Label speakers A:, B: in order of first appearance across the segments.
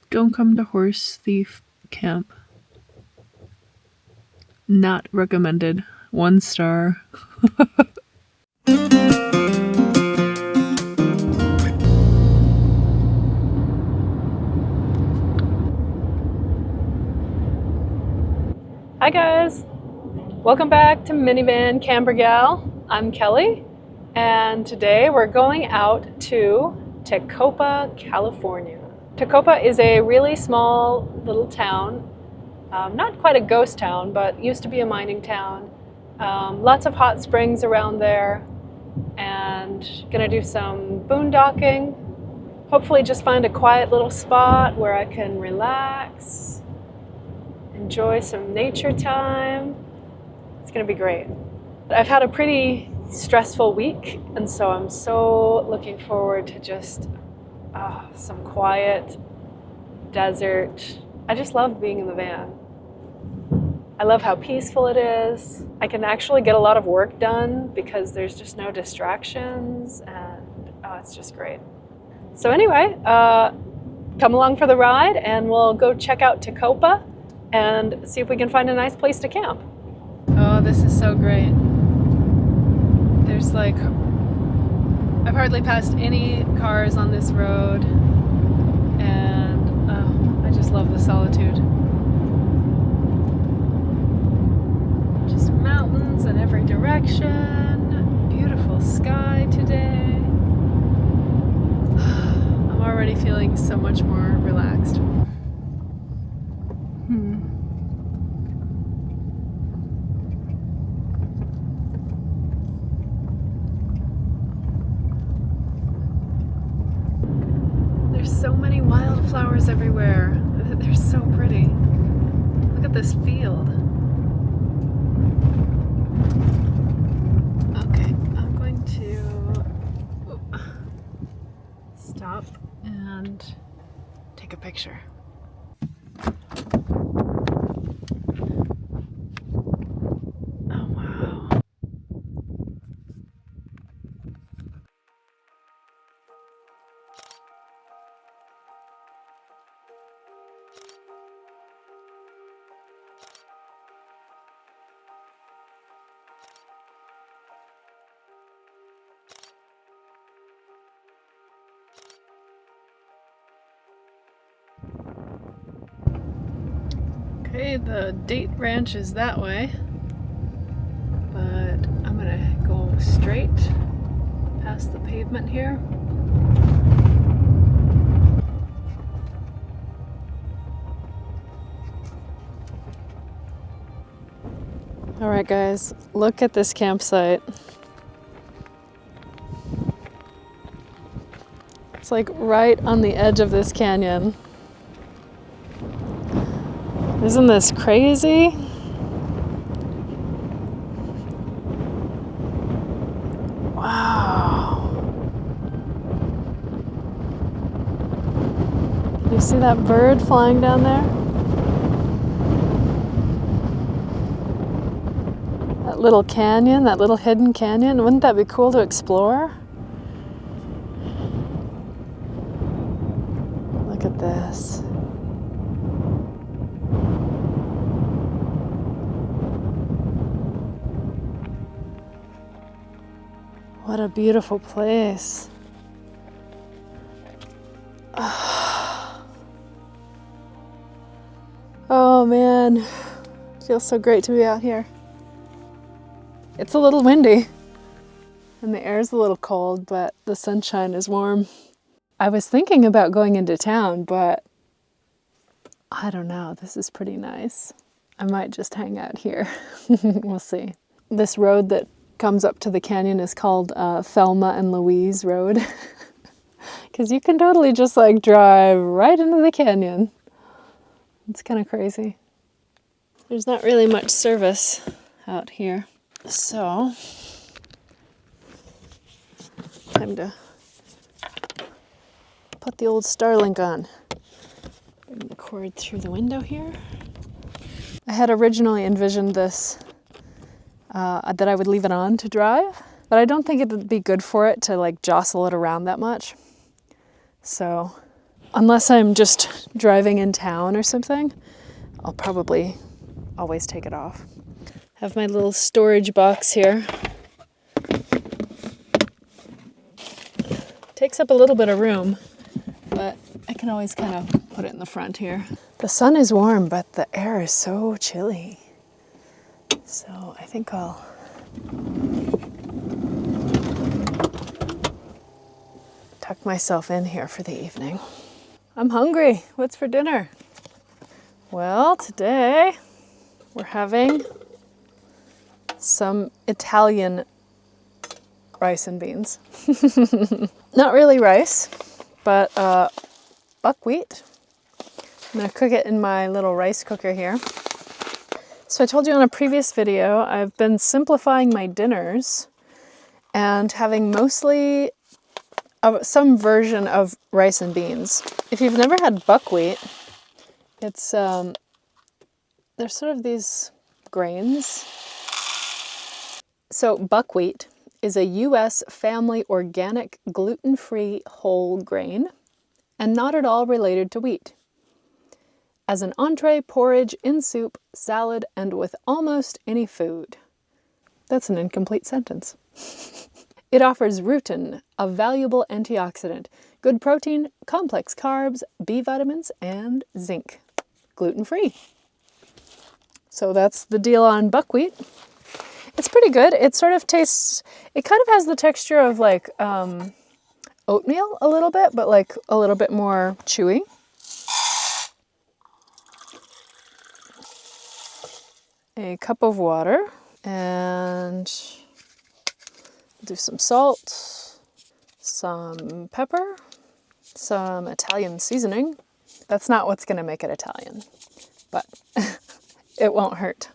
A: Don't come to Horse Thief Camp. Not recommended. 1 star.
B: Hi guys, welcome back to Minivan Camper Gal. I'm Kelly, and today we're going out to Tecopa, California. Tecopa is a really small little town, not quite a ghost town, but used to be a mining town. Lots of hot springs around there, and gonna do some boondocking. Hopefully just find a quiet little spot where I can relax, enjoy some nature time. It's gonna be great. I've had a pretty stressful week, and so I'm so looking forward to just some quiet desert. I just love being in the van. I love how peaceful it is. I can actually get a lot of work done because there's just no distractions, and it's just great. So anyway, come along for the ride and we'll go check out Tecopa and see if we can find a nice place to camp. Oh, this is so great. There's like, I've hardly passed any cars on this road, and I just love the solitude. Just mountains in every direction, beautiful sky today. I'm already feeling so much more relaxed. There's so many wildflowers everywhere. They're so pretty. Look at this field. Okay, I'm going to stop and take a picture. Oh, wow. Okay, the date ranch is that way, but I'm gonna go straight past the pavement here. All right, guys, look at this campsite. It's like right on the edge of this canyon. Isn't this crazy? Wow. You see that bird flying down there? That little canyon, that little hidden canyon. Wouldn't that be cool to explore? Look at this. What a beautiful place. Oh man, feels so great to be out here. It's a little windy and the air's a little cold, but the sunshine is warm. I was thinking about going into town, but I don't know, this is pretty nice. I might just hang out here. We'll see. This road that comes up to the canyon is called Thelma and Louise Road, because you can totally just like drive right into the canyon. It's kind of crazy. There's not really much service out here, so time to put the old Starlink on. Bring the cord through the window here. I had originally envisioned this that I would leave it on to drive, but I don't think it would be good for it to like jostle it around that much. So Unless I'm just driving in town or something, I'll probably always take it off. Have my little storage box here. Takes up a little bit of room, but I can always kind of put it in the front here. The sun is warm, but the air is so chilly. So I think I'll tuck myself in here for the evening. I'm hungry. What's for dinner? Well, today we're having some Italian rice and beans. Not really rice, but buckwheat. I'm gonna cook it in my little rice cooker here. So I told you on a previous video, I've been simplifying my dinners and having mostly some version of rice and beans. If you've never had buckwheat, it's there's sort of these grains. So buckwheat is a U.S. family organic gluten-free whole grain and not at all related to wheat. As an entree, porridge, in soup, salad, and with almost any food. That's an incomplete sentence. It offers rutin, a valuable antioxidant, good protein, complex carbs, B vitamins, and zinc. Gluten-free. So that's the deal on buckwheat. It's pretty good. It sort of tastes, it kind of has the texture of like oatmeal a little bit, but like a little bit more chewy. A cup of water and do some salt, some pepper, some Italian seasoning. That's not what's going to make it Italian, but it won't hurt.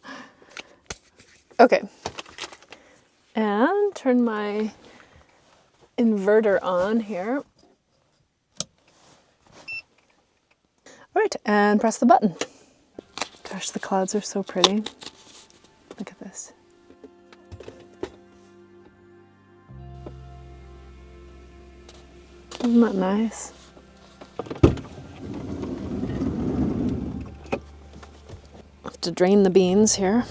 B: Okay, and turn my inverter on here. All right, and press the button. Gosh, the clouds are so pretty. Look at this. Isn't that nice? I have to drain the beans here.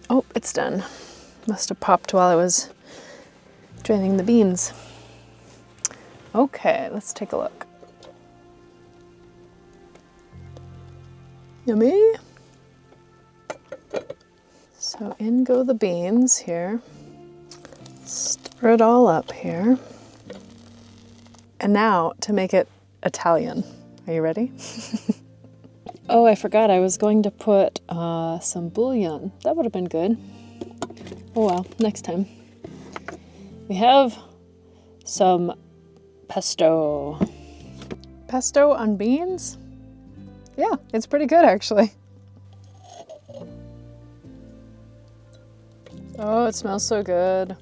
B: Oh, it's done. Must have popped while I was draining the beans. Okay, let's take a look. Yummy. So in go the beans here. Stir it all up here. And now to make it Italian. Are you ready? Oh, I forgot I was going to put some bouillon. That would have been good. Oh well, next time. We have some pesto. Pesto on beans? Yeah, it's pretty good actually. Oh, it smells so good.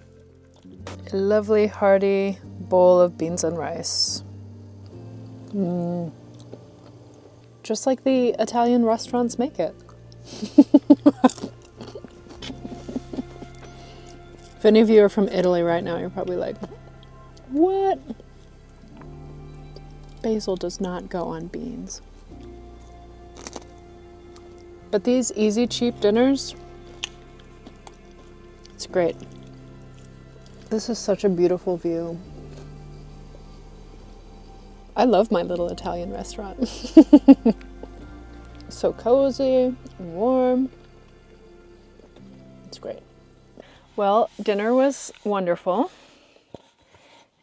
B: A lovely hearty bowl of beans and rice. Just like the Italian restaurants make it. If any of you are from Italy right now, you're probably like, what? Basil does not go on beans. But these easy, cheap dinners, it's great. This is such a beautiful view. I love my little Italian restaurant. So cozy and warm. It's great. Well, dinner was wonderful.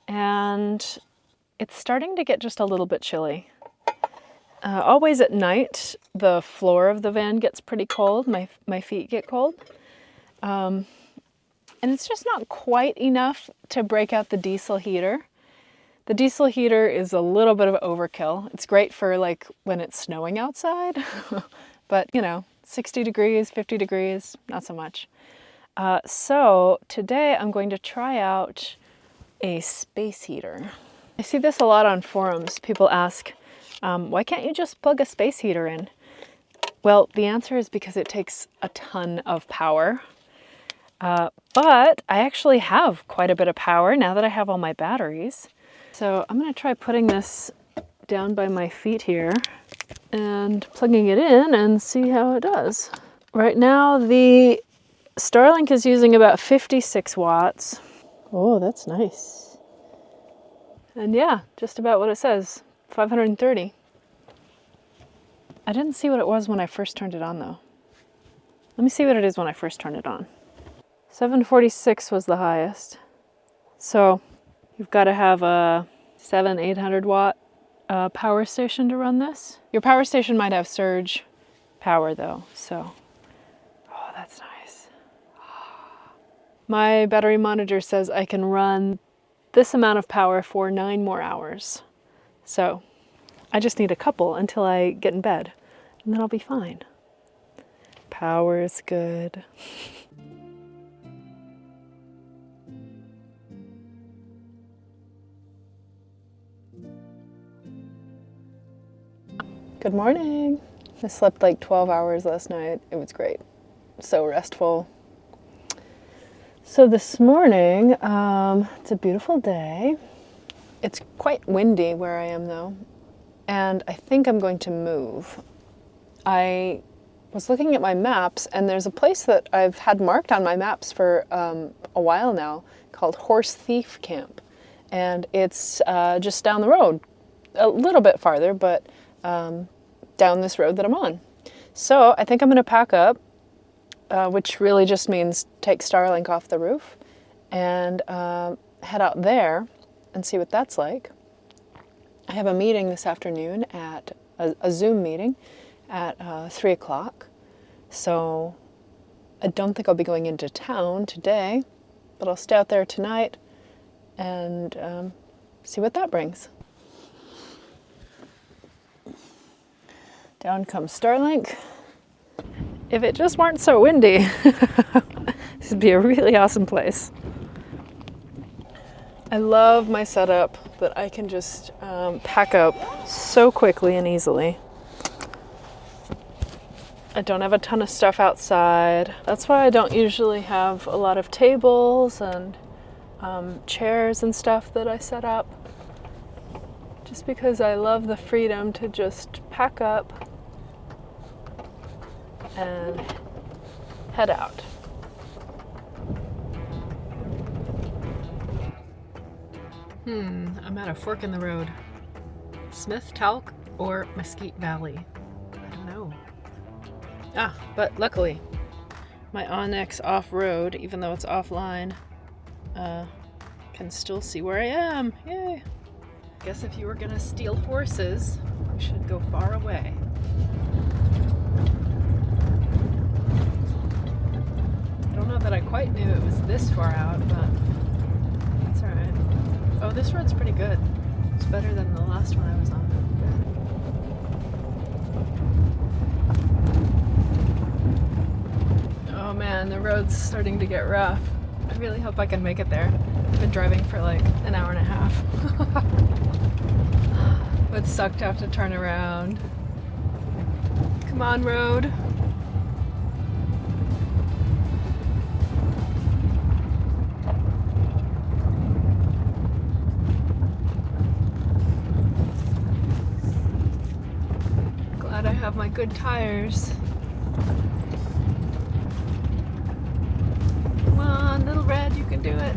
B: And it's starting to get just a little bit chilly. Always at night, the floor of the van gets pretty cold. My feet get cold. And it's just not quite enough to break out the diesel heater. The diesel heater is a little bit of overkill. It's great for like when it's snowing outside, but you know, 60 degrees, 50 degrees, not so much. So today I'm going to try out a space heater. I see this a lot on forums. People ask, why can't you just plug a space heater in? Well, the answer is because it takes a ton of power. But I actually have quite a bit of power now that I have all my batteries. So I'm going to try putting this down by my feet here and plugging it in and see how it does. Right now the Starlink is using about 56 watts. Oh, that's nice. And yeah, just about what it says, 530. I didn't see what it was when I first turned it on though. Let me see what it is when I first turned it on. 746 was the highest. So you've got to have a 800 watt power station to run this. Your power station might have surge power though, so. Oh, that's nice. My battery monitor says I can run this amount of power for 9 more hours. So I just need a couple until I get in bed, and then I'll be fine. Power is good. Good morning. I slept like 12 hours last night. It was great. So restful. So this morning, it's a beautiful day. It's quite windy where I am though, and I think I'm going to move. I was looking at my maps, and there's a place that I've had marked on my maps for a while now called Horse Thief Camp, and it's just down the road, a little bit farther, but down this road that I'm on. So I think I'm going to pack up, which really just means take Starlink off the roof and head out there and see what that's like. I have a meeting this afternoon at a Zoom meeting at 3 o'clock. So I don't think I'll be going into town today, but I'll stay out there tonight and see what that brings. Down comes Starlink. If it just weren't so windy, this would be a really awesome place. I love my setup that I can just pack up so quickly and easily. I don't have a ton of stuff outside. That's why I don't usually have a lot of tables and chairs and stuff that I set up. Just because I love the freedom to just pack up and head out. I'm at a fork in the road. Smith Talc or Mesquite Valley? I don't know. But luckily, my Onyx off-road, even though it's offline, can still see where I am. Yay! Guess if you were gonna steal horses, you should go far away. I don't know that I quite knew it was this far out, but that's alright. Oh, this road's pretty good. It's better than the last one I was on. Good. Oh man, the road's starting to get rough. I really hope I can make it there. I've been driving for like an hour and a half. It sucked to have to turn around. Come on, road. Glad I have my good tires. Come on, little red, you can do it.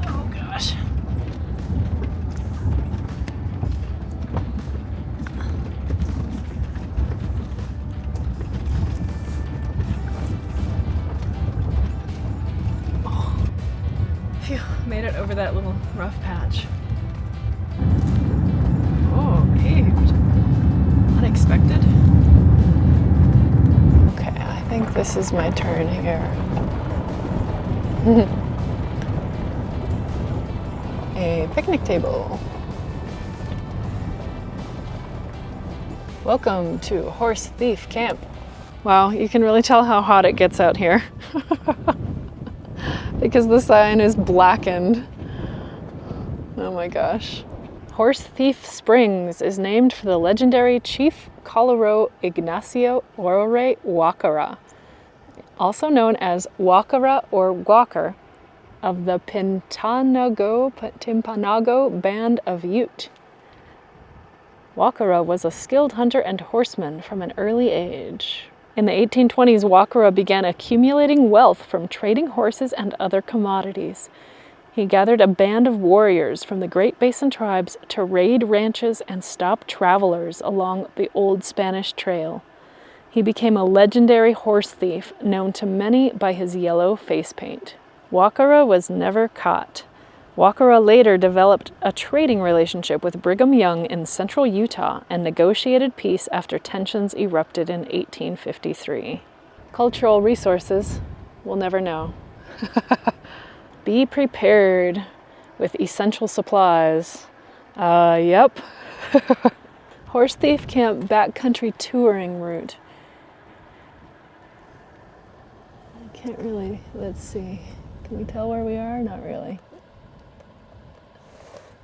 B: Oh gosh. Oh, phew, made it over that little rough patch. Oh, paved. Unexpected. Okay, I think this is my turn here. A picnic table. Welcome to Horse Thief Camp. Wow, you can really tell how hot it gets out here. Because the sign is blackened. Oh my gosh. Horse Thief Springs is named for the legendary Chief Colorado Ignacio Orore Wakara, also known as Wakara or Walker, of the Timpanago Band of Ute. Wakara was a skilled hunter and horseman from an early age. In the 1820s, Wakara began accumulating wealth from trading horses and other commodities. He gathered a band of warriors from the Great Basin tribes to raid ranches and stop travelers along the old Spanish Trail. He became a legendary horse thief, known to many by his yellow face paint. Wakara was never caught. Wakara later developed a trading relationship with Brigham Young in central Utah and negotiated peace after tensions erupted in 1853. Cultural resources, we'll never know. Be prepared with essential supplies. Yep. Horse Thief Camp backcountry touring route. I can't really, let's see. Can we tell where we are? Not really.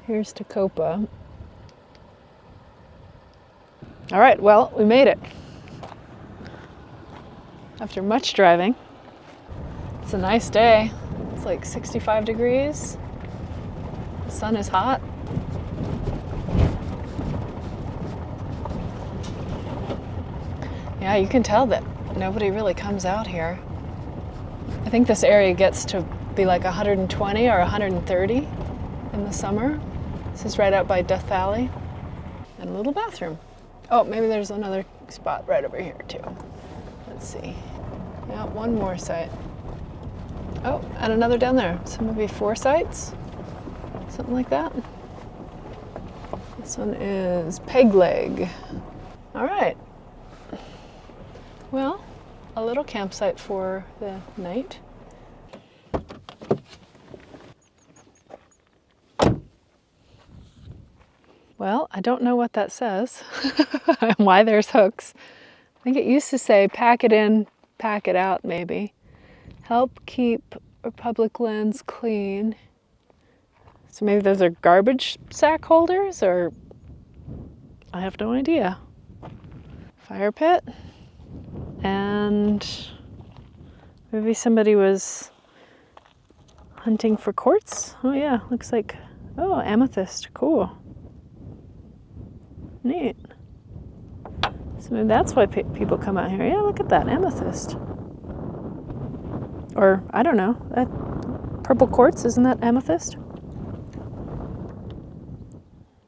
B: Here's Tecopa. All right, well, we made it. After much driving. It's a nice day. It's like 65 degrees. The sun is hot. Yeah, you can tell that nobody really comes out here. I think this area gets to be like 120 or 130 in the summer. This is right out by Death Valley. And a little bathroom. Oh, maybe there's another spot right over here too. Let's see. Yeah, one more site. Oh, and another down there. So maybe 4 sites? Something like that. This one is Peg Leg. All right. Well, a little campsite for the night. Well, I don't know what that says and why there's hooks. I think it used to say pack it in, pack it out maybe. Help keep public lands clean. So maybe those are garbage sack holders, or I have no idea. Fire pit. And maybe somebody was hunting for quartz. Oh yeah, looks like, oh, amethyst, cool. Neat. So maybe that's why people come out here. Yeah, look at that, amethyst. Or, I don't know, that purple quartz, isn't that amethyst?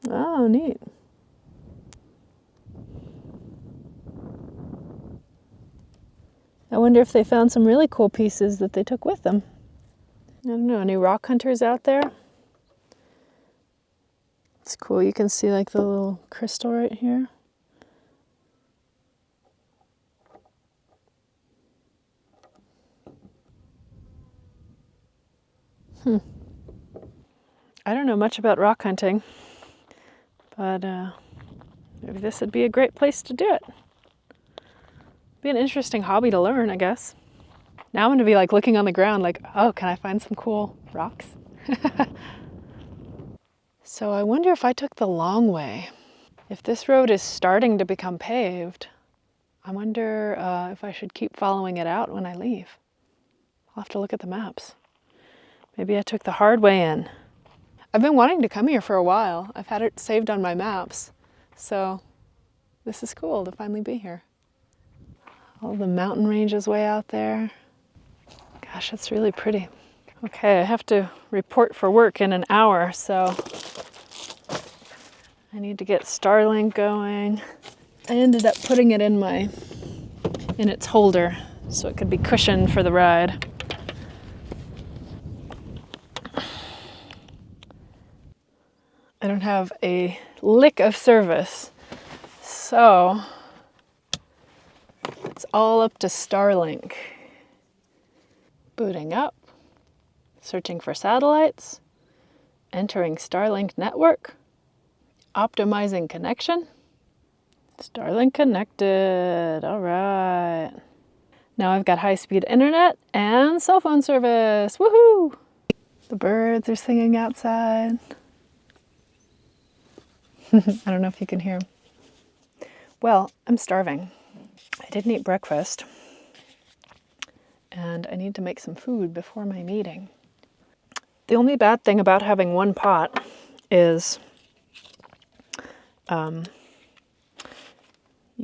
B: Oh, neat. I wonder if they found some really cool pieces that they took with them. I don't know, any rock hunters out there? It's cool, you can see like the little crystal right here. I don't know much about rock hunting, but maybe this would be a great place to do it. Be an interesting hobby to learn, I guess. Now I'm gonna be like looking on the ground like, oh, can I find some cool rocks? So I wonder if I took the long way. If this road is starting to become paved, I wonder if I should keep following it out when I leave. I'll have to look at the maps. Maybe I took the hard way in. I've been wanting to come here for a while. I've had it saved on my maps. So this is cool to finally be here. All the mountain ranges way out there. Gosh, it's really pretty. Okay, I have to report for work in an hour, so I need to get Starlink going. I ended up putting it in its holder so it could be cushioned for the ride. I don't have a lick of service, so it's all up to Starlink. Booting up, searching for satellites, entering Starlink network, optimizing connection. Starlink connected, all right. Now I've got high-speed internet and cell phone service, woohoo! The birds are singing outside. I don't know if you can hear. Well, I'm starving. I didn't eat breakfast, and I need to make some food before my meeting. The only bad thing about having one pot is you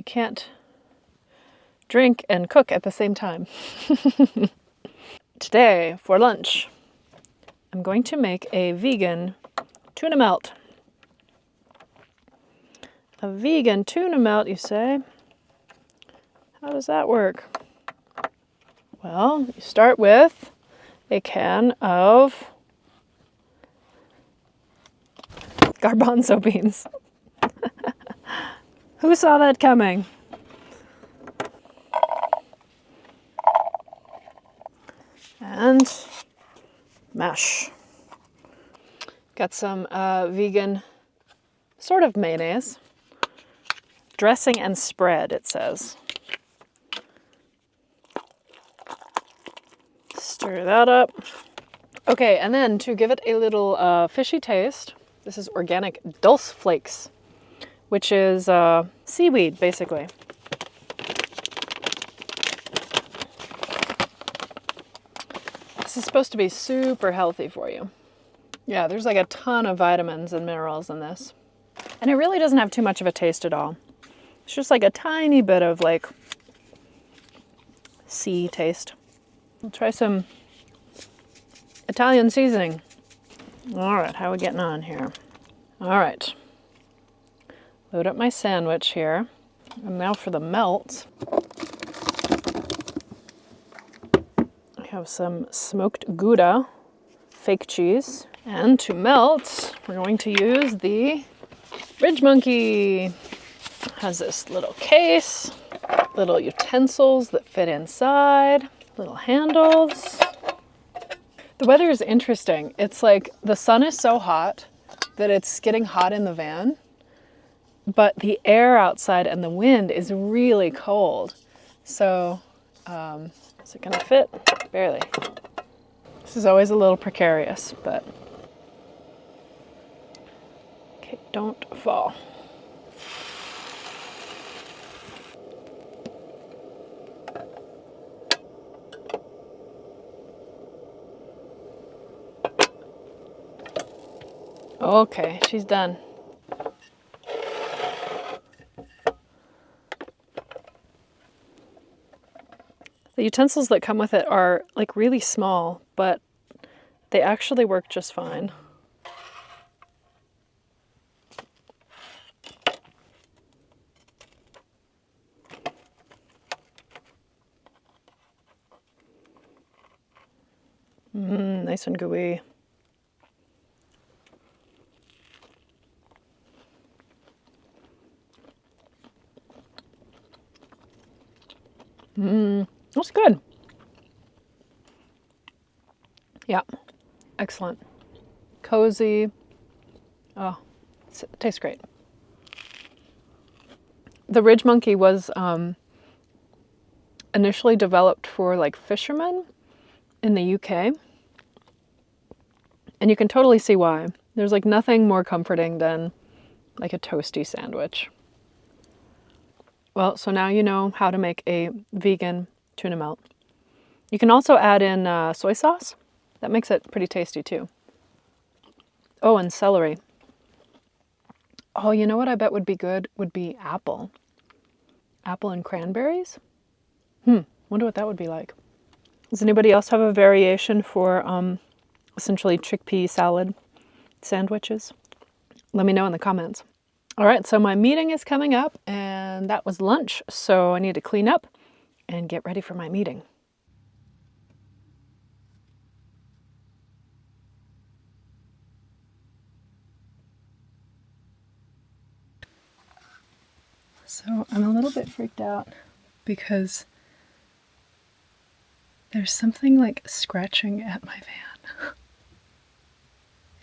B: can't drink and cook at the same time. Today, for lunch, I'm going to make a vegan tuna melt. A vegan tuna melt, you say? How does that work? Well, you start with a can of garbanzo beans. Who saw that coming? And mash. Got some vegan sort of mayonnaise. Dressing and spread, it says. Stir that up. Okay, and then to give it a little fishy taste, this is organic dulse flakes, which is seaweed, basically. This is supposed to be super healthy for you. Yeah, there's like a ton of vitamins and minerals in this. And it really doesn't have too much of a taste at all. It's just like a tiny bit of like sea taste. We'll try some Italian seasoning. All right, how are we getting on here? All right. Load up my sandwich here. And now for the melt. I have some smoked Gouda, fake cheese. And to melt, we're going to use the Ridge Monkey. Has this little case, little utensils that fit inside, little handles. The weather is interesting. It's like the sun is so hot that it's getting hot in the van, but the air outside and the wind is really cold. So, is it gonna fit? Barely. This is always a little precarious, but okay, don't fall. Okay, she's done. The utensils that come with it are like really small, but they actually work just fine. Nice and gooey. That's good. Yeah, excellent. Cozy. Oh, it tastes great. The Ridge Monkey was initially developed for like fishermen in the UK. And you can totally see why. There's like nothing more comforting than like a toasty sandwich. Well, so now you know how to make a vegan tuna melt. You can also add in soy sauce. That makes it pretty tasty too. Oh, and celery. Oh, you know what I bet would be good? Would be apple. Apple and cranberries? Wonder what that would be like. Does anybody else have a variation for essentially chickpea salad sandwiches? Let me know in the comments. All right, so my meeting is coming up, and that was lunch, so I need to clean up and get ready for my meeting. So I'm a little bit freaked out because there's something like scratching at my van.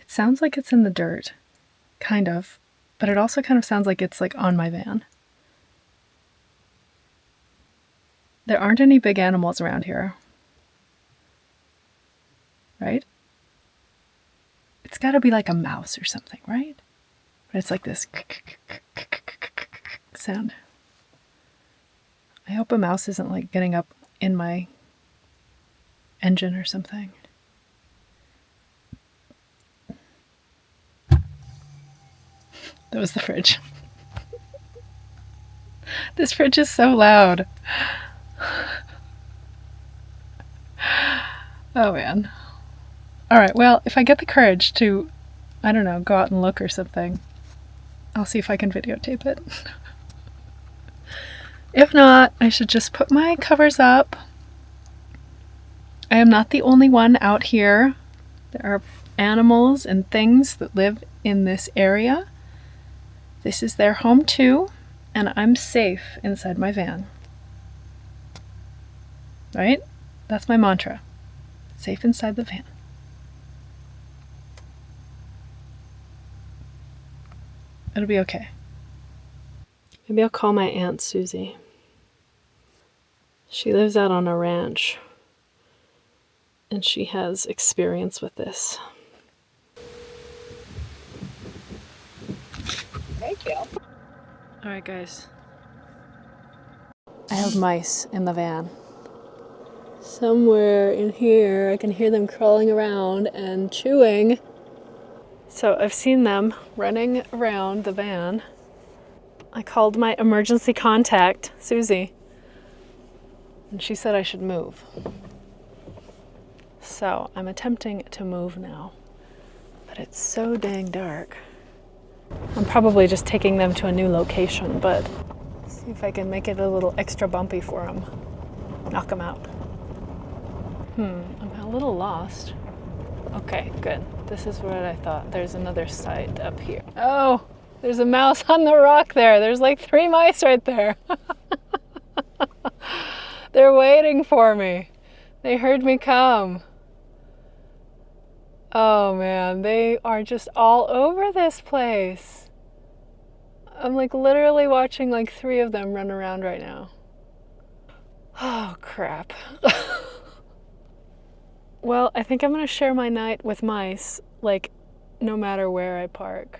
B: It sounds like it's in the dirt, kind of, but it also kind of sounds like it's like on my van. There aren't any big animals around here, right? It's got to be like a mouse or something, right? But it's like this sound. I hope a mouse isn't like getting up in my engine or something. That was the fridge. This fridge is so loud. Oh man. Alright, well, if I get the courage to, I don't know, go out and look or something, I'll see if I can videotape it. If not, I should just put my covers up. I am not the only one out here. There are animals and things that live in this area. This is their home too, and I'm safe inside my van. Right? That's my mantra. Safe inside the van. It'll be okay. Maybe I'll call my Aunt Susie. She lives out on a ranch, and she has experience with this.
C: Thank you.
B: Alright guys. I have mice in the van. Somewhere in here I can hear them crawling around and chewing. So I've seen them running around the van. I called my emergency contact, Susie, and she said I should move. So I'm attempting to move now, but it's so dang dark. I'm probably just taking them to a new location, but see if I can make it a little extra bumpy for them. Knock them out. I'm a little lost. Okay, good. This is what I thought. There's another site up here. Oh, there's a mouse on the rock there. There's like 3 mice right there. They're waiting for me. They heard me come. Oh man, they are just all over this place. I'm like literally watching like 3 of them run around right now. Oh crap. Well, I think I'm gonna share my night with mice, like no matter where I park.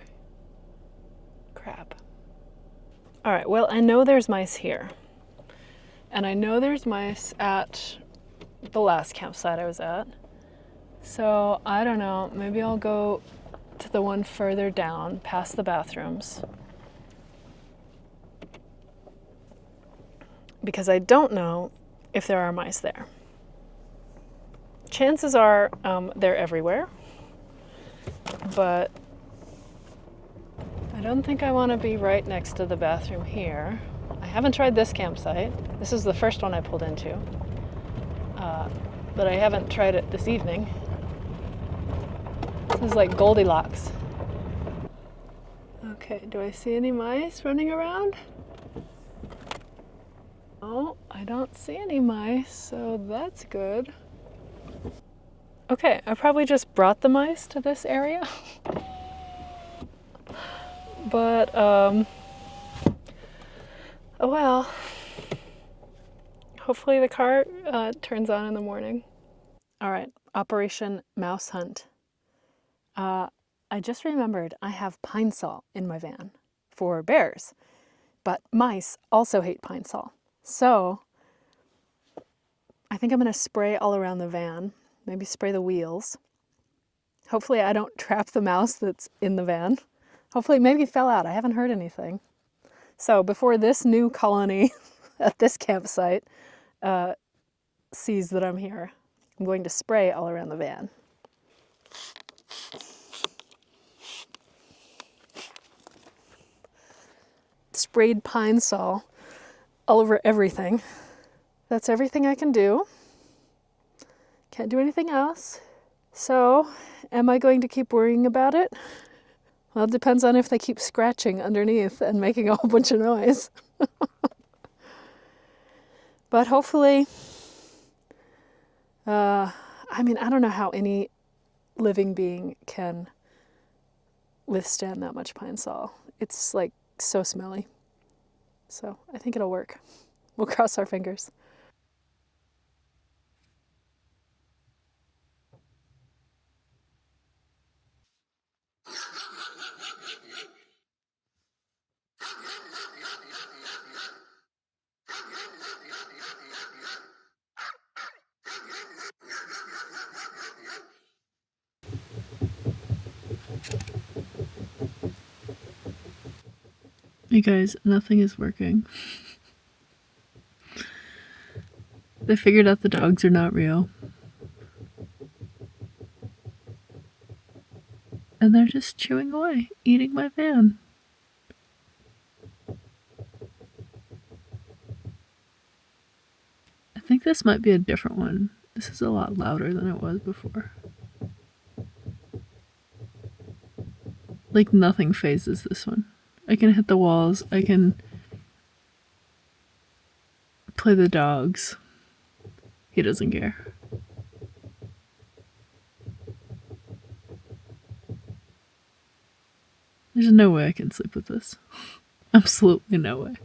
B: Crap. All right, well, I know there's mice here. And I know there's mice at the last campsite I was at. So I don't know, maybe I'll go to the one further down, past the bathrooms. Because I don't know if there are mice there. Chances are they're everywhere, but I don't think I want to be right next to the bathroom here. I haven't tried this campsite. This is the first one I pulled into, but I haven't tried it this evening. This is like Goldilocks. Okay, do I see any mice running around? Oh, I don't see any mice, so that's good. Okay, I probably just brought the mice to this area. But, oh well. Hopefully the car turns on in the morning. All right, Operation Mouse Hunt. I just remembered I have pine sol in my van for bears, but mice also hate pine sol. So I think I'm gonna spray all around the van, maybe spray the wheels. Hopefully I don't trap the mouse that's in the van. Hopefully maybe it fell out, I haven't heard anything. So before this new colony at this campsite sees that I'm here, I'm going to spray all around the van. Sprayed pine sol all over everything. That's everything I can do. Can't do anything else. So, am I going to keep worrying about it? Well, it depends on if they keep scratching underneath and making a whole bunch of noise. But hopefully, I don't know how any living being can withstand that much pine sol. It's like so smelly. So I think it'll work. We'll cross our fingers.
A: You guys, nothing is working. They figured out the dogs are not real. And they're just chewing away, eating my van. I think this might be a different one. This is a lot louder than it was before. Like nothing phases this one. I can hit the walls, I can play the dogs. He doesn't care. There's no way I can sleep with this. Absolutely no way.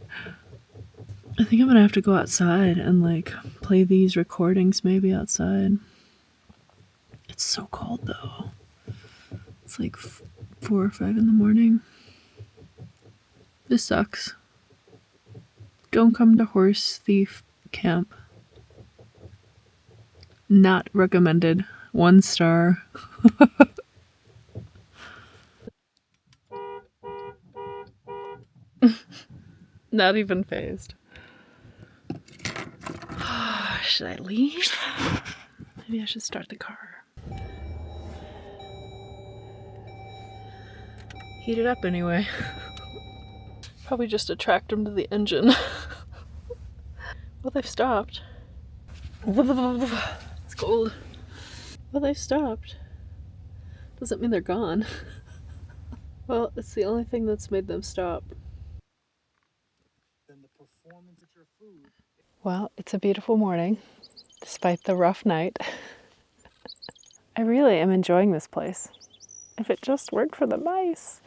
A: I think I'm gonna have to go outside and like play these recordings maybe outside. It's so cold though. It's like 4 or 5 in the morning. This sucks. Don't come to horse thief camp. Not recommended. 1 star. Not even phased. Should I leave? Maybe I should start the car. Heat it up anyway. Probably just attract them to the engine. Well, they've stopped. It's cold. Well, they've stopped. Doesn't mean they're gone. Well, it's the only thing that's made them stop. Well, it's a beautiful morning, despite the rough night. I really am enjoying this place. If it just worked for the mice.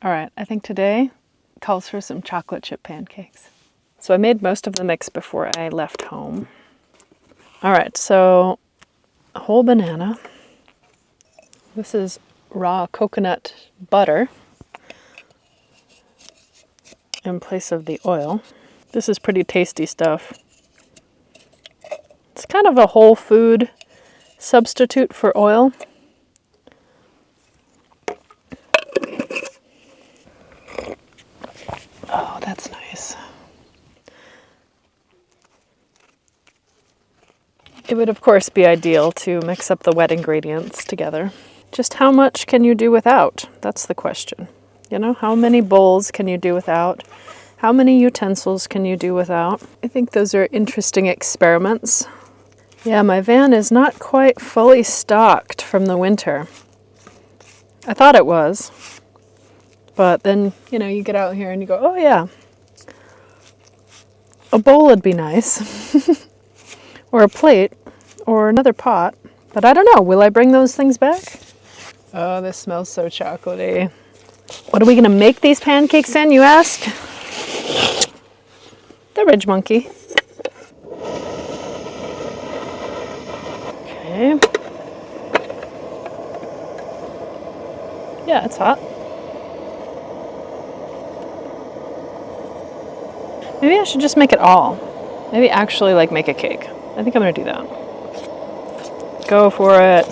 A: All right, I think today calls for some chocolate chip pancakes. So I made most of the mix before I left home. All right, so a whole banana. This is raw coconut butter in place of the oil. This is pretty tasty stuff. It's kind of a whole food substitute for oil. Oh, that's nice. It would, of course, be ideal to mix up the wet ingredients together. Just how much can you do without? That's the question. You know, how many bowls can you do without? How many utensils can you do without? I think those are interesting experiments. Yeah, my van is not quite fully stocked from the winter. I thought it was. But then, you know, you get out here and you go, oh yeah, a bowl would be nice. Or a plate, or another pot. But I don't know, will I bring those things back? Oh, this smells so chocolatey. What are we gonna make these pancakes in, you ask? The Ridge Monkey. Okay. Yeah, it's hot. Maybe I should just make it all. Maybe actually like make a cake. I think I'm gonna do that. Go for it.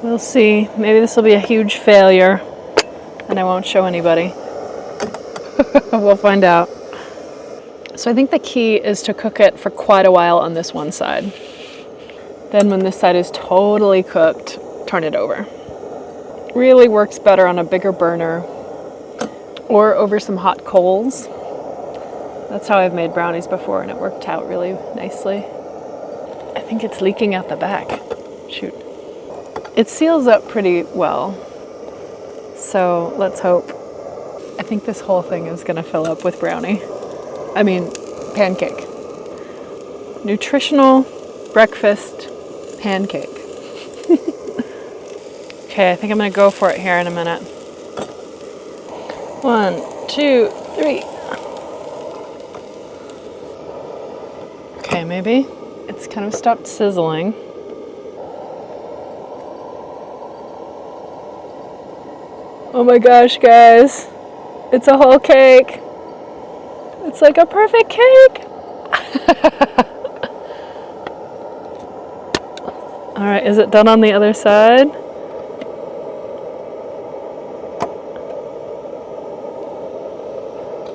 A: We'll see. Maybe this will be a huge failure and I won't show anybody. We'll find out. So I think the key is to cook it for quite a while on this one side. Then when this side is totally cooked, turn it over. Really works better on a bigger burner or over some hot coals. That's how I've made brownies before and it worked out really nicely. I think it's leaking out the back. Shoot. It seals up pretty well. So let's hope. I think this whole thing is gonna fill up with brownie. I mean, pancake. Nutritional breakfast pancake. Okay, I think I'm gonna go for it here in a minute. 1, 2, 3. Okay, maybe It's kind of stopped sizzling. Oh my gosh, guys. It's a whole cake. It's like a perfect cake. All right, is it done on the other side?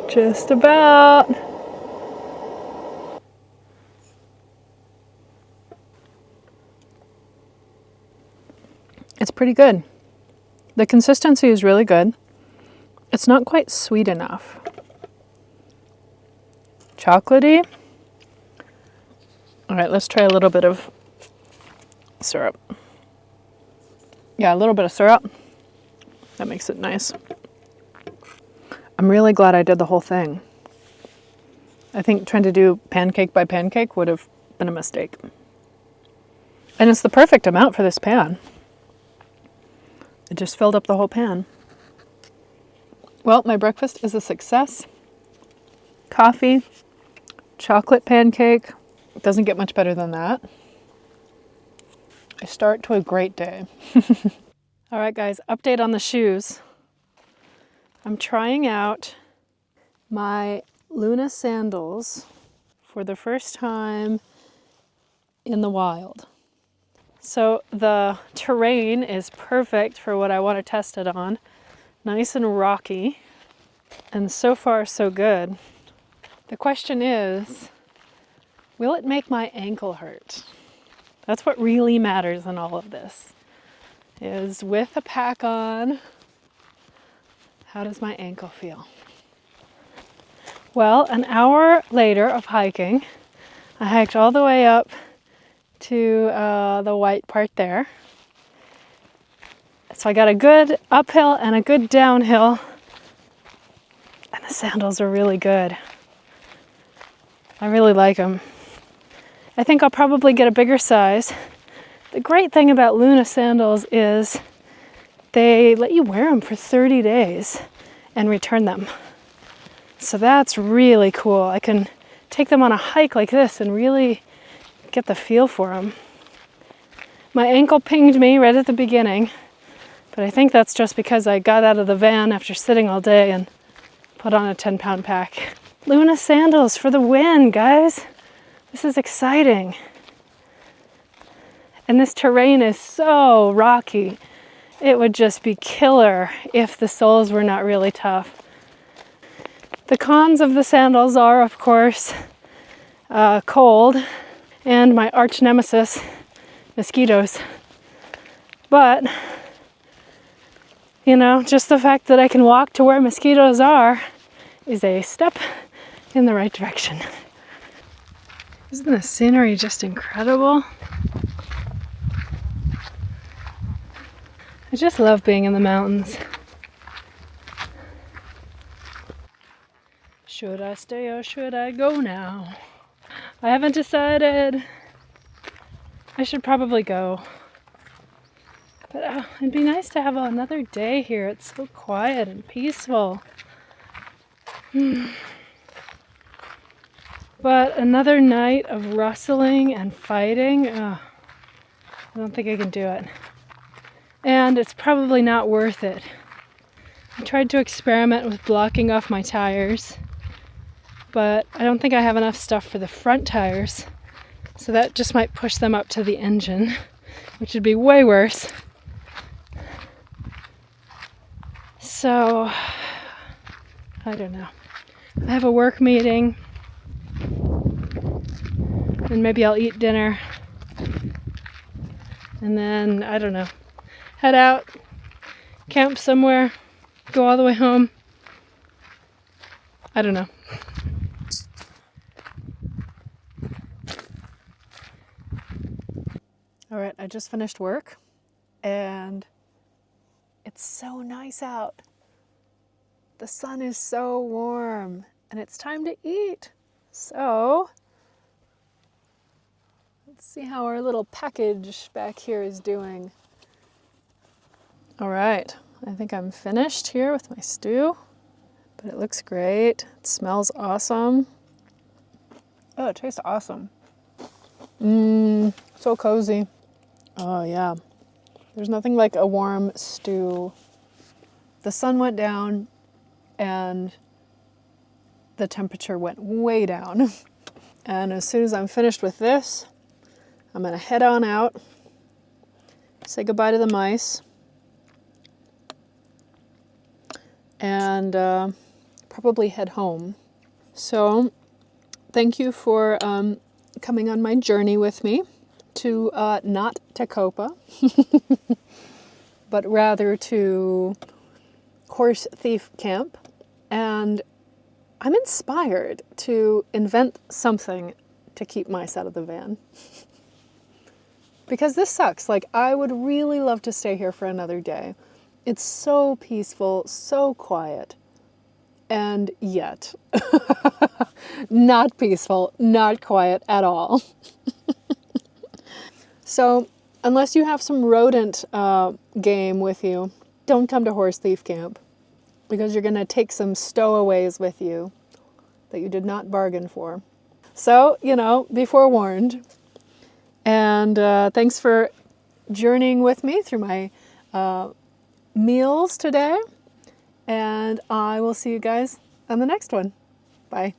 A: Just about. It's pretty good. The consistency is really good. It's not quite sweet enough. Chocolatey. All right, let's try a little bit of syrup. Yeah, a little bit of syrup. That makes it nice. I'm really glad I did the whole thing. I think trying to do pancake by pancake would have been a mistake. And it's the perfect amount for this pan. It just filled up the whole pan. Well, my breakfast is a success. Coffee, chocolate pancake. It doesn't get much better than that. I start to a great day. All right, guys, update on the shoes. I'm trying out my Luna sandals for the first time in the wild. So the terrain is perfect for what I want to test it on. Nice and rocky. And so far, so good. The question is, will it make my ankle hurt? That's what really matters in all of this. Is with a pack on, how does my ankle feel? Well, an hour later of hiking, I hiked all the way up to the white part there. So I got a good uphill and a good downhill, and the sandals are really good. I really like them. I think I'll probably get a bigger size. The great thing about Luna sandals is they let you wear them for 30 days and return them. So that's really cool. I can take them on a hike like this and really get the feel for them. My ankle pinged me right at the beginning, but I think that's just because I got out of the van after sitting all day and put on a 10-pound pack. Luna sandals for the win, guys. This is exciting. And this terrain is so rocky. It would just be killer if the soles were not really tough. The cons of the sandals are, of course, cold and my arch nemesis, mosquitoes. But, you know, just the fact that I can walk to where mosquitoes are is a step in the right direction. Isn't the scenery just incredible? I just love being in the mountains. Should I stay or should I go now? I haven't decided. I should probably go. But it'd be nice to have another day here. It's so quiet and peaceful. But another night of rustling and fighting, I don't think I can do it. And it's probably not worth it. I tried to experiment with blocking off my tires, but I don't think I have enough stuff for the front tires, so that just might push them up to the engine, which would be way worse. So, I don't know. I have a work meeting, and maybe I'll eat dinner, and then, I don't know, head out, camp somewhere, go all the way home. I don't know. All right, I just finished work, and it's so nice out. The sun is so warm, and it's time to eat. So, let's see how our little package back here is doing. All right, I think I'm finished here with my stew, but it looks great. It smells awesome. Oh, it tastes awesome.
B: So cozy. Oh yeah. There's nothing like a warm stew. The sun went down and the temperature went way down. And as soon as I'm finished with this, I'm gonna head on out, say goodbye to the mice, and probably head home. So thank you for coming on my journey with me to not Tecopa, but rather to Horse Thief Camp. And I'm inspired to invent something to keep mice out of the van. Because this sucks. Like, I would really love to stay here for another day. It's so peaceful, so quiet, and yet not peaceful, not quiet at all. So unless you have some rodent game with you, don't come to Horse Thief Camp, because you're going to take some stowaways with you that you did not bargain for. So, you know, be forewarned. And thanks for journeying with me through my meals today. And I will see you guys on the next one. Bye.